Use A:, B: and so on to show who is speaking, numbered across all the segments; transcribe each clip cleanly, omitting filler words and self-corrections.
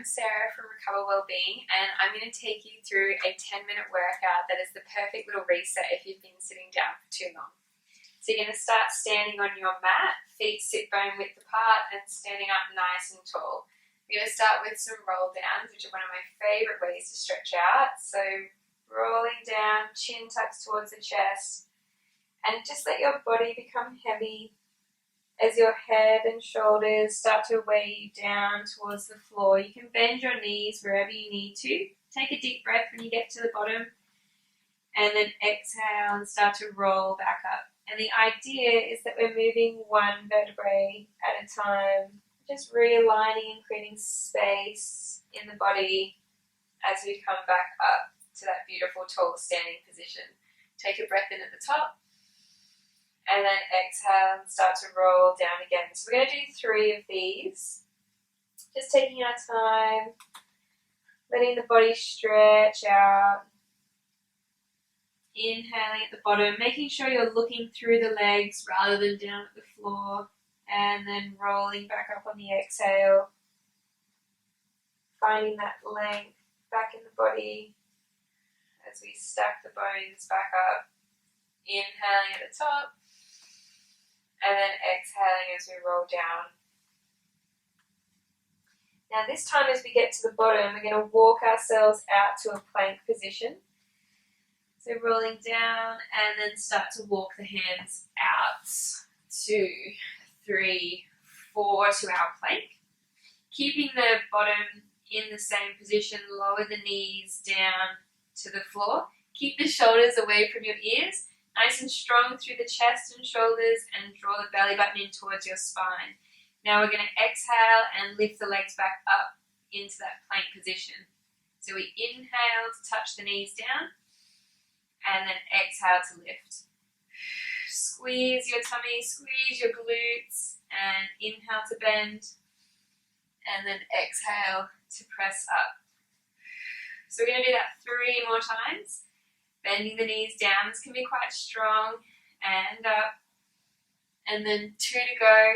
A: I'm Sarah from Recover Wellbeing, and I'm going to take you through a 10-minute workout that is the perfect little reset if you've been sitting down for too long. So you're going to start standing on your mat, feet sit bone width apart and standing up nice and tall. We're going to start with some roll downs, which are one of my favourite ways to stretch out. So rolling down, chin tucks towards the chest, and just let your body become heavy as your head and shoulders start to weigh you down towards the floor. You can bend your knees wherever you need to. Take a deep breath when you get to the bottom, and then exhale and start to roll back up. And the idea is that we're moving one vertebrae at a time, just realigning and creating space in the body as we come back up to that beautiful tall standing position. Take a breath in at the top, and then exhale and start to roll down again. So we're going to do 3 of these. Just taking our time, letting the body stretch out. Inhaling at the bottom, making sure you're looking through the legs rather than down at the floor. And then rolling back up on the exhale. Finding that length back in the body as we stack the bones back up. Inhaling at the top. And then exhaling as we roll down. Now this time as we get to the bottom, we're going to walk ourselves out to a plank position. So rolling down and then start to walk the hands out. 2, 3, 4 to our plank. Keeping the bottom in the same position, lower the knees down to the floor. Keep the shoulders away from your ears. Nice and strong through the chest and shoulders, and draw the belly button in towards your spine. Now we're going to exhale and lift the legs back up into that plank position. So we inhale to touch the knees down, and then exhale to lift. Squeeze your tummy, squeeze your glutes, and inhale to bend, and then exhale to press up. So we're going to do that 3 more times. Bending the knees down, this can be quite strong, and up, and then 2 to go,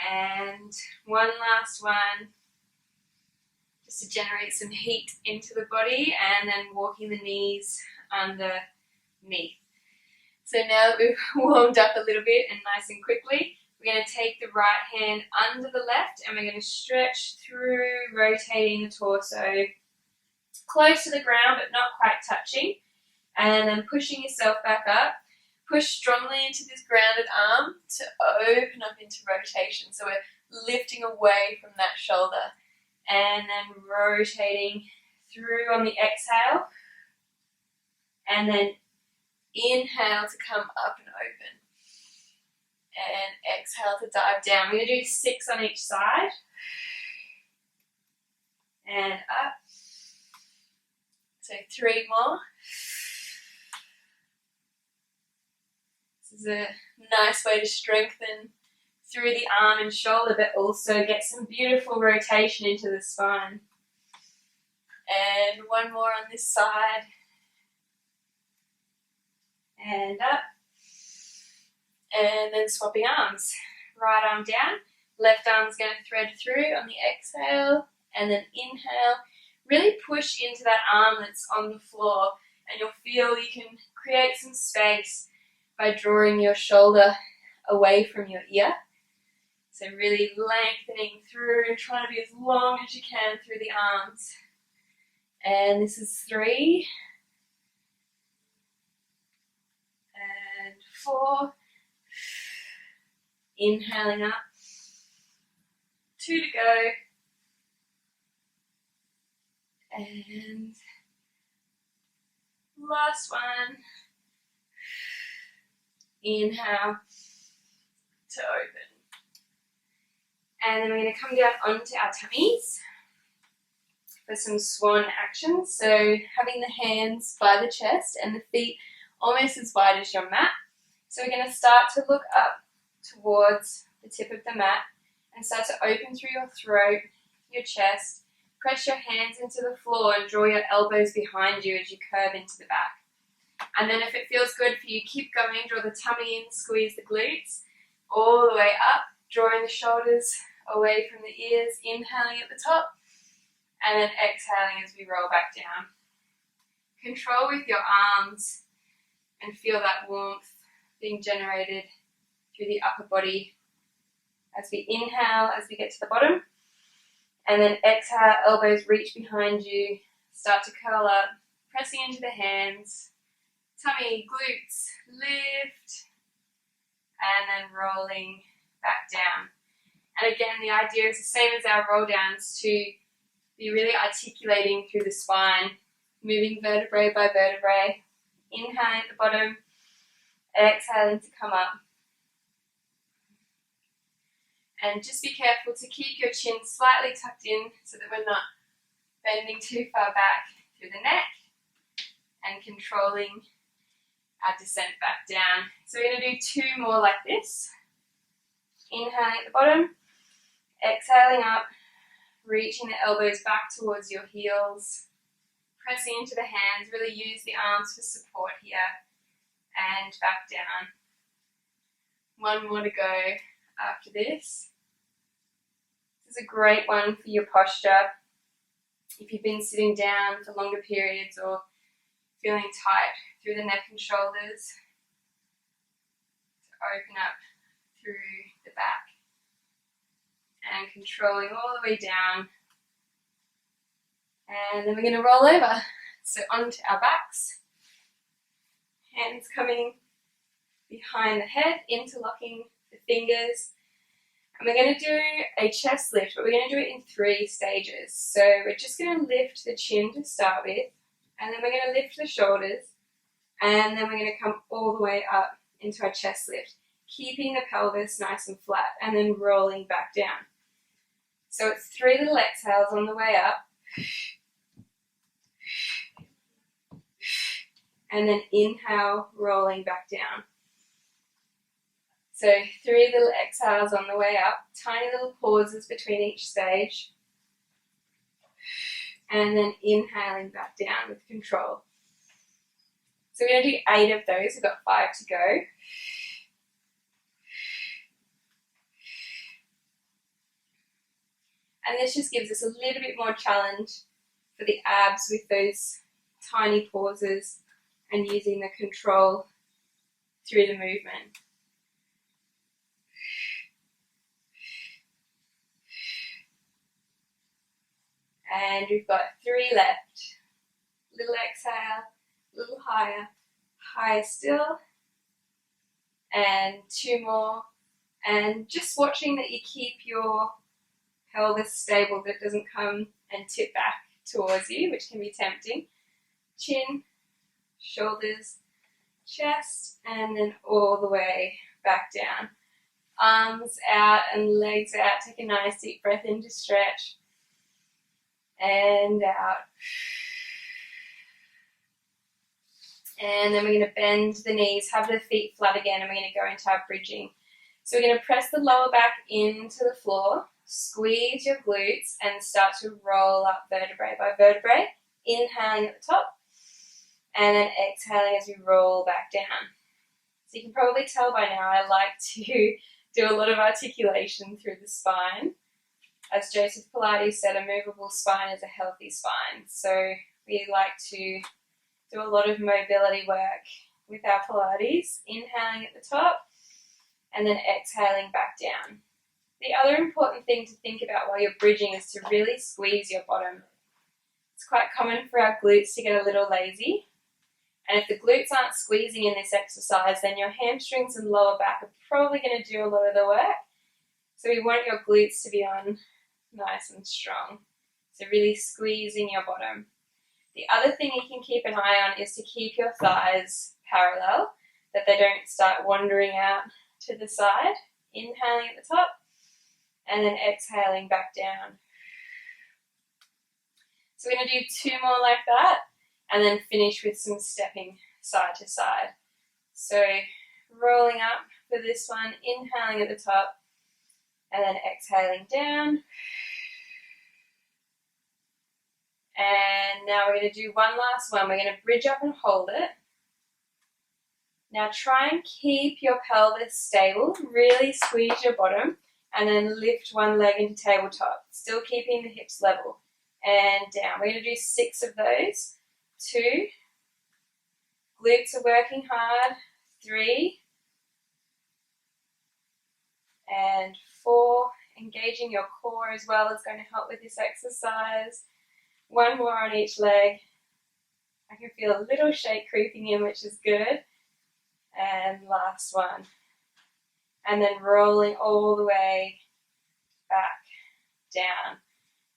A: and one last one, just to generate some heat into the body, and then walking the knees underneath. So now that we've warmed up a little bit and nice and quickly, we're going to take the right hand under the left, and we're going to stretch through, rotating the torso, close to the ground but not quite touching, and then pushing yourself back up. Push strongly into this grounded arm to open up into rotation. So we're lifting away from that shoulder, and then rotating through on the exhale, and then inhale to come up and open, and exhale to dive down. We're going to do 6 on each side, and up. So 3 more. This is a nice way to strengthen through the arm and shoulder, but also get some beautiful rotation into the spine. And 1 more on this side. And up. And then swapping arms. Right arm down. Left arm's going to thread through on the exhale, and then inhale. Really push into that arm that's on the floor, and you'll feel you can create some space by drawing your shoulder away from your ear. So really lengthening through and trying to be as long as you can through the arms. And this is 3. And 4. Inhaling up. 2 to go. And last one. Inhale to open. And then we're going to come down onto our tummies for some swan action. So having the hands by the chest and the feet almost as wide as your mat. So we're going to start to look up towards the tip of the mat and start to open through your throat, your chest. Press your hands into the floor and draw your elbows behind you as you curve into the back. And then if it feels good for you, keep going. Draw the tummy in, squeeze the glutes all the way up, drawing the shoulders away from the ears, inhaling at the top, and then exhaling as we roll back down. Control with your arms and feel that warmth being generated through the upper body as we inhale, as we get to the bottom, and then exhale, elbows reach behind you, start to curl up, pressing into the hands, tummy, glutes, lift, and then rolling back down. And again, the idea is the same as our roll downs, to be really articulating through the spine, moving vertebrae by vertebrae, inhaling at the bottom, exhaling to come up. And just be careful to keep your chin slightly tucked in so that we're not bending too far back through the neck, and controlling our descent back down. So we're going to do 2 more like this. Inhaling at the bottom, exhaling up, reaching the elbows back towards your heels, pressing into the hands, really use the arms for support here, and back down. 1 more to go after this. This is a great one for your posture. If you've been sitting down for longer periods or feeling tight through the neck and shoulders, to open up through the back and controlling all the way down. And then we're going to roll over. So onto our backs. Hands coming behind the head, interlocking the fingers. And we're going to do a chest lift, but we're going to do it in 3 stages. So we're just going to lift the chin to start with, and then we're going to lift the shoulders, and then we're going to come all the way up into our chest lift, keeping the pelvis nice and flat, and then rolling back down. So it's 3 little exhales on the way up, and then inhale, rolling back down. So 3 little exhales on the way up, tiny little pauses between each stage, and then inhaling back down with control. So we're going to do 8 of those. We've got 5 to go. And this just gives us a little bit more challenge for the abs with those tiny pauses and using the control through the movement. And we've got 3 left. Little exhale, little higher, higher still, and 2 more. And just watching that you keep your pelvis stable, that it doesn't come and tip back towards you, which can be tempting. Chin, shoulders, chest, and then all the way back down. Arms out and legs out. Take a nice deep breath in to stretch. And out. And then we're going to bend the knees, have the feet flat again, and we're going to go into our bridging. So we're going to press the lower back into the floor, squeeze your glutes, and start to roll up vertebrae by vertebrae, inhaling at the top, and then exhaling as we roll back down. So you can probably tell by now I like to do a lot of articulation through the spine. As Joseph Pilates said, a movable spine is a healthy spine. So we like to do a lot of mobility work with our Pilates, inhaling at the top and then exhaling back down. The other important thing to think about while you're bridging is to really squeeze your bottom. It's quite common for our glutes to get a little lazy. And if the glutes aren't squeezing in this exercise, then your hamstrings and lower back are probably going to do a lot of the work. So we want your glutes to be on nice and strong. So really squeezing your bottom. The other thing you can keep an eye on is to keep your thighs parallel, that they don't start wandering out to the side. Inhaling at the top and then exhaling back down. So we're going to do 2 more like that and then finish with some stepping side to side. So rolling up for this one, inhaling at the top and then exhaling down. And now we're going to do one last one. We're going to bridge up and hold it. Now try and keep your pelvis stable. Really squeeze your bottom and then lift one leg into tabletop, still keeping the hips level, and down. We're going to do 6 of those. 2, glutes are working hard. 3, and 4, engaging your core as well is going to help with this exercise. 1 more on each leg. I can feel a little shake creeping in, which is good. And last one. And then rolling all the way back down.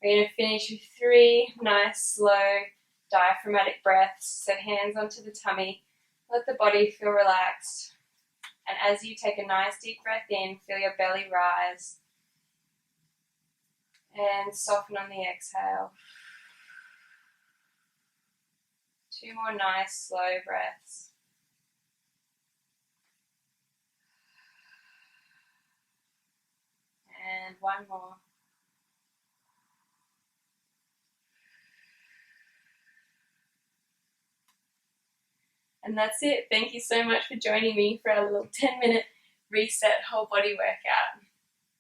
A: We're going to finish with 3 nice, slow, diaphragmatic breaths. So hands onto the tummy. Let the body feel relaxed. And as you take a nice deep breath in, feel your belly rise. And soften on the exhale. 2 more nice, slow breaths. And 1 more. And that's it. Thank you so much for joining me for our little 10-minute reset whole body workout.